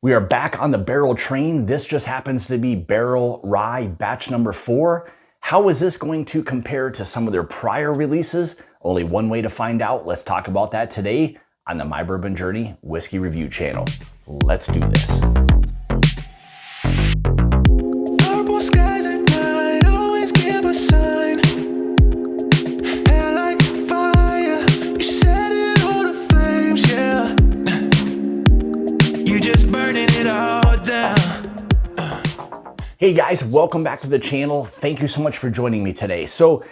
We are back on the barrel train. This just happens to be Barrell Rye Batch number 4. How is this going to compare to some of their prior releases? Only one way to find out. Let's talk about that today on the My Bourbon Journey Whiskey Review channel. Let's do this. Hey guys, welcome back to the channel. Thank you so much for joining me today. So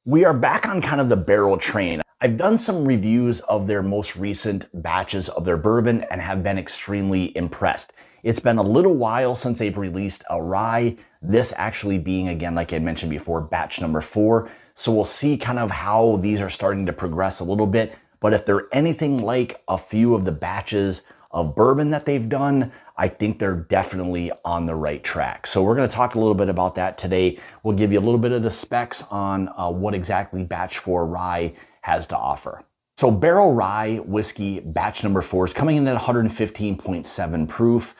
we are back on kind of the barrel train. I've done some reviews of their most recent batches of their bourbon and have been extremely impressed. It's been a little while since they've released a rye, this actually being, again, like I mentioned before, batch number 4. So we'll see kind of how these are starting to progress a little bit. But if they're anything like a few of the batches of bourbon that they've done, I think they're definitely on the right track. So we're going to talk a little bit about that today. We'll give you a little bit of the specs on what exactly batch 4 rye has to offer. So Barrell Rye Whiskey batch number 4 is coming in at 115.7 proof.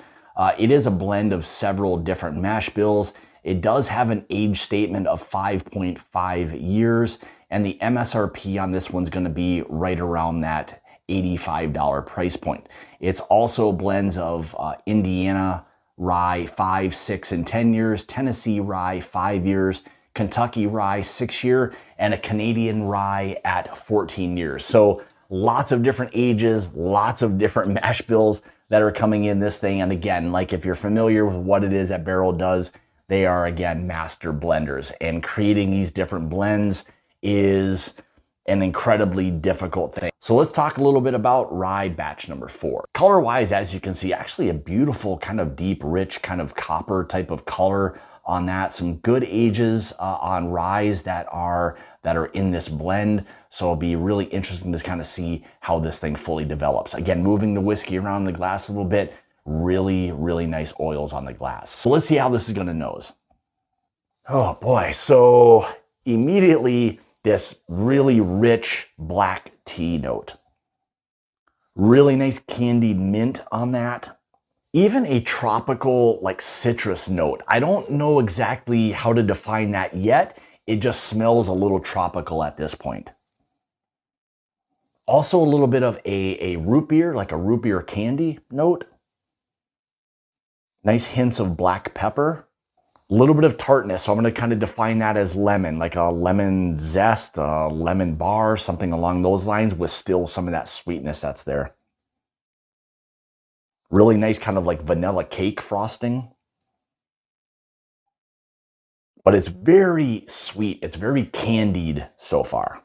It is a blend of several different mash bills. It does have an age statement of 5.5 years, and the MSRP on this one's going to be right around that $85 price point. It's also blends of Indiana rye 5, 6, and 10 years, Tennessee rye 5 years, Kentucky rye 6 year, and a Canadian rye at 14 years. So lots of different ages, lots of different mash bills that are coming in this thing. And again, like if you're familiar with what it is that Barrell does, they are again master blenders, and creating these different blends is an incredibly difficult thing. So let's talk a little bit about rye batch number 4. Color wise, as you can see, actually a beautiful kind of deep, rich kind of copper type of color on that. Some good ages on ryes that are in this blend. So it'll be really interesting to kind of see how this thing fully develops. Again, moving the whiskey around the glass a little bit, really, really nice oils on the glass. So let's see how this is gonna nose. Oh boy, so immediately, this really rich black tea note. Really nice candied mint on that. Even a tropical, like citrus note. I don't know exactly how to define that yet. It just smells a little tropical at this point. Also a little bit of a root beer, like a root beer candy note. Nice hints of black pepper. A little bit of tartness, so I'm going to kind of define that as lemon, like a lemon zest, a lemon bar, something along those lines, with still some of that sweetness that's there. Really nice kind of like vanilla cake frosting. But it's very sweet. It's very candied so far.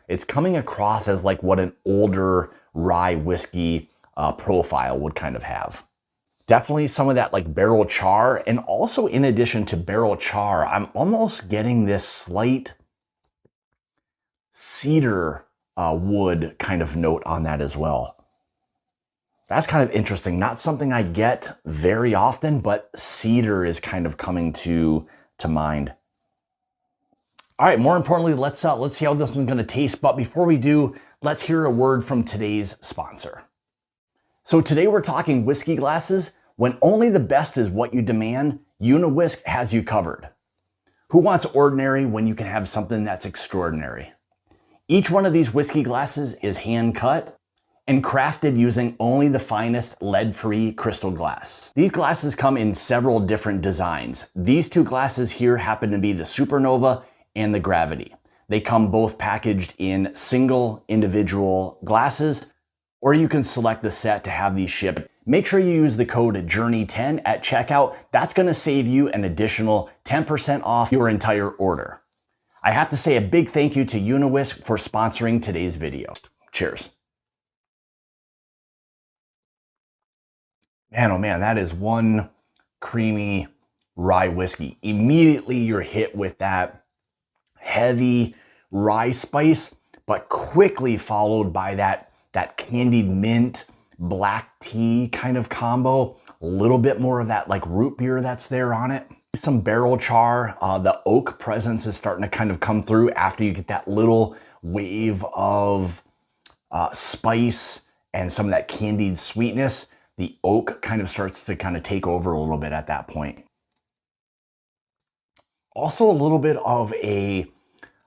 It's coming across as like what an older rye whiskey profile would kind of have. Definitely some of that like barrel char, and also in addition to barrel char, I'm almost getting this slight cedar wood kind of note on that as well. That's kind of interesting. Not something I get very often, but cedar is kind of coming to mind. All right, more importantly, let's see how this one's gonna taste. But before we do, let's hear a word from today's sponsor. So today we're talking whiskey glasses. When only the best is what you demand, Uniwhisk has you covered. Who wants ordinary when you can have something that's extraordinary? Each one of these whiskey glasses is hand cut and crafted using only the finest lead-free crystal glass. These glasses come in several different designs. These two glasses here happen to be the Supernova and the Gravity. They come both packaged in single individual glasses, or you can select the set to have these shipped. Make sure you use the code JOURNEY10 at checkout. That's gonna save you an additional 10% off your entire order. I have to say a big thank you to Uniwhisk for sponsoring today's video. Cheers. Man, oh man, that is one creamy rye whiskey. Immediately you're hit with that heavy rye spice, but quickly followed by that candied mint, black tea kind of combo. A little bit more of that like root beer that's there on it. Some barrel char. The oak presence is starting to kind of come through after you get that little wave of spice and some of that candied sweetness. the oak kind of starts to kind of take over a little bit at that point. Also a little bit of a,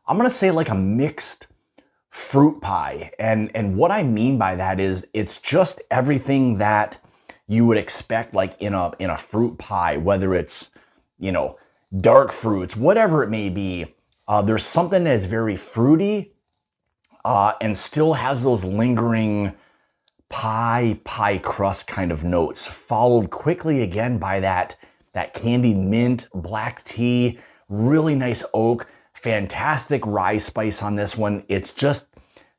I'm gonna say like a mixed fruit pie. And what I mean by that is it's just everything that you would expect like in a fruit pie, whether it's, you know, dark fruits, whatever it may be. There's something that's very fruity and still has those lingering pie crust kind of notes, followed quickly again by that candied mint, black tea, really nice oak, fantastic rye spice on this one. It's just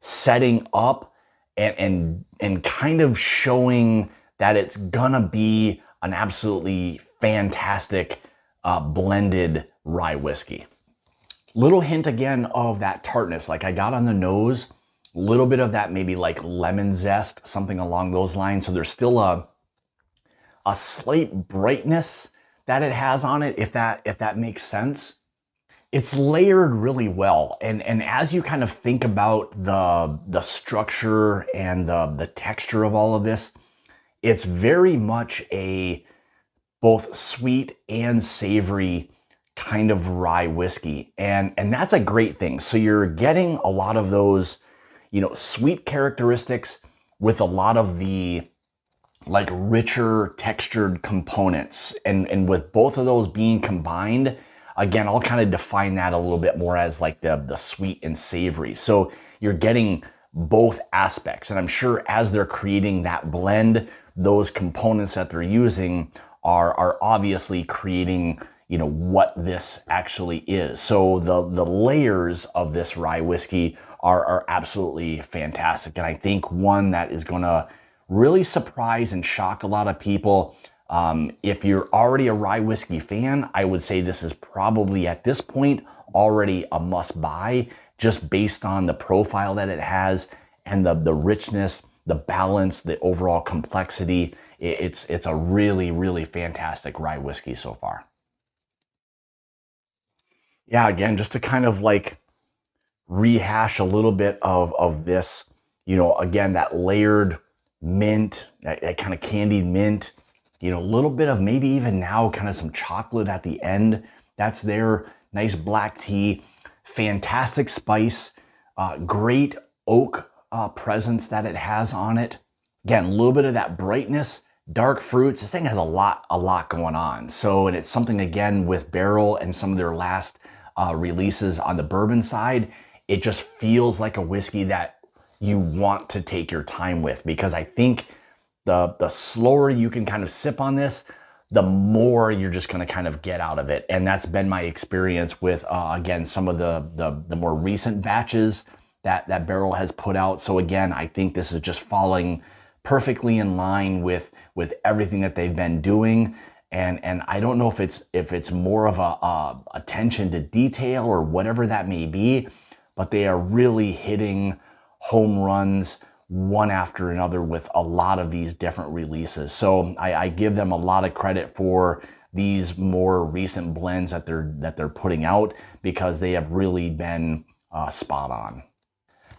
setting up and kind of showing that it's gonna be an absolutely fantastic blended rye whiskey. Little hint again of that tartness, like I got on the nose, a little bit of that maybe like lemon zest, something along those lines. So there's still a slight brightness that it has on it, if that makes sense. It's layered really well. And as you kind of think about the structure and the texture of all of this, it's very much a both sweet and savory kind of rye whiskey. And that's a great thing. So you're getting a lot of those, you know, sweet characteristics with a lot of the like richer textured components. And with both of those being combined, again, I'll kind of define that a little bit more as like the sweet and savory. So you're getting both aspects. And I'm sure as they're creating that blend, those components that they're using are obviously creating, you know, what this actually is. So the layers of this rye whiskey are absolutely fantastic. And I think one that is gonna really surprise and shock a lot of people. If you're already a rye whiskey fan, I would say this is probably at this point already a must buy, just based on the profile that it has and the richness, the balance, the overall complexity. It's a really, really fantastic rye whiskey so far. Yeah, again, just to kind of like rehash a little bit of this, you know, again, that layered mint, that kind of candied mint, you know, a little bit of maybe even now kind of some chocolate at the end. That's there. Nice black tea, fantastic spice, great oak presence that it has on it. Again, a little bit of that brightness, dark fruits. This thing has a lot going on. So, and it's something again with Barrell and some of their last releases on the bourbon side, it just feels like a whiskey that you want to take your time with, because I think the slower you can kind of sip on this, the more you're just going to kind of get out of it. And that's been my experience with, again, some of the more recent batches that Barrell has put out. So again, I think this is just falling perfectly in line with everything that they've been doing. And I don't know if it's more of a attention to detail or whatever that may be, but they are really hitting home runs one after another with a lot of these different releases. So I give them a lot of credit for these more recent blends that they're putting out, because they have really been spot on.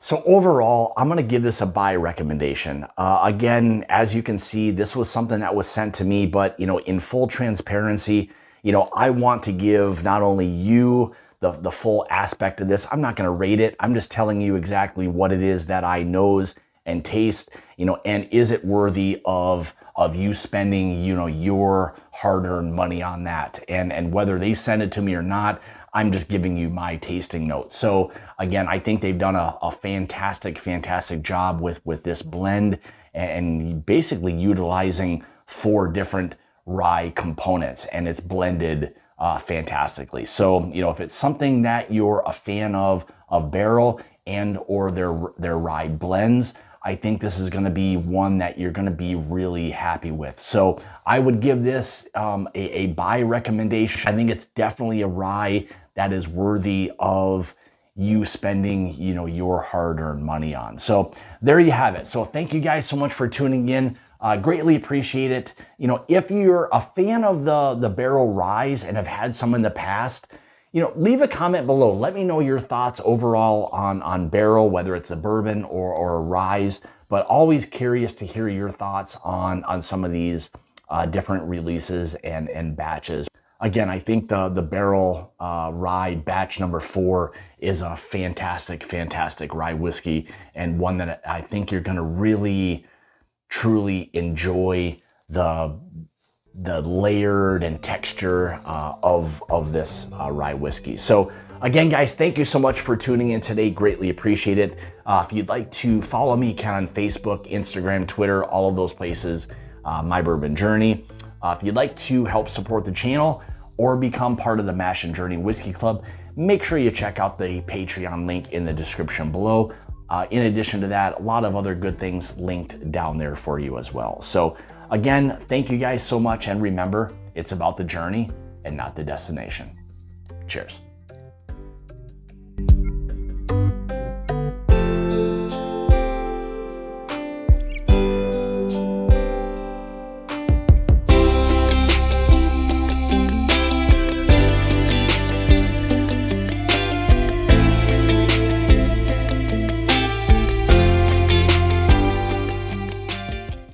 So overall, I'm gonna give this a buy recommendation. Again, as you can see, this was something that was sent to me, but you know, in full transparency, you know, I want to give not only you the full aspect of this. I'm not gonna rate it. I'm just telling you exactly what it is that I nose and taste, you know, and is it worthy of you spending, you know, your hard-earned money on that. And whether they send it to me or not, I'm just giving you my tasting notes. So again, I think they've done a fantastic job with this blend, and basically utilizing 4 different rye components, and it's blended fantastically. So, you know, if it's something that you're a fan of Barrell and or their rye blends, I think this is going to be one that you're going to be really happy with. So I would give this a buy recommendation. I think it's definitely a rye that is worthy of you spending, you know, your hard-earned money on. So there you have it. So thank you guys so much for tuning in. Greatly appreciate it. You know, if you're a fan of the Barrell Ryes and have had some in the past, you know, leave a comment below. Let me know your thoughts overall on Barrell, whether it's a bourbon or a Ryes. but always curious to hear your thoughts on some of these different releases and batches. Again, I think the Barrell Rye Batch number 4 is a fantastic, fantastic rye whiskey, and one that I think you're gonna really, truly enjoy the layered and texture of this rye whiskey. So again, guys, thank you so much for tuning in today. Greatly appreciate it. If you'd like to follow me, on Facebook, Instagram, Twitter, all of those places, My Bourbon Journey. If you'd like to help support the channel or become part of the Mash and Journey Whiskey Club, make sure you check out the Patreon link in the description below. In addition to that, a lot of other good things linked down there for you as well. So again, thank you guys so much, and remember, it's about the journey and not the destination. Cheers.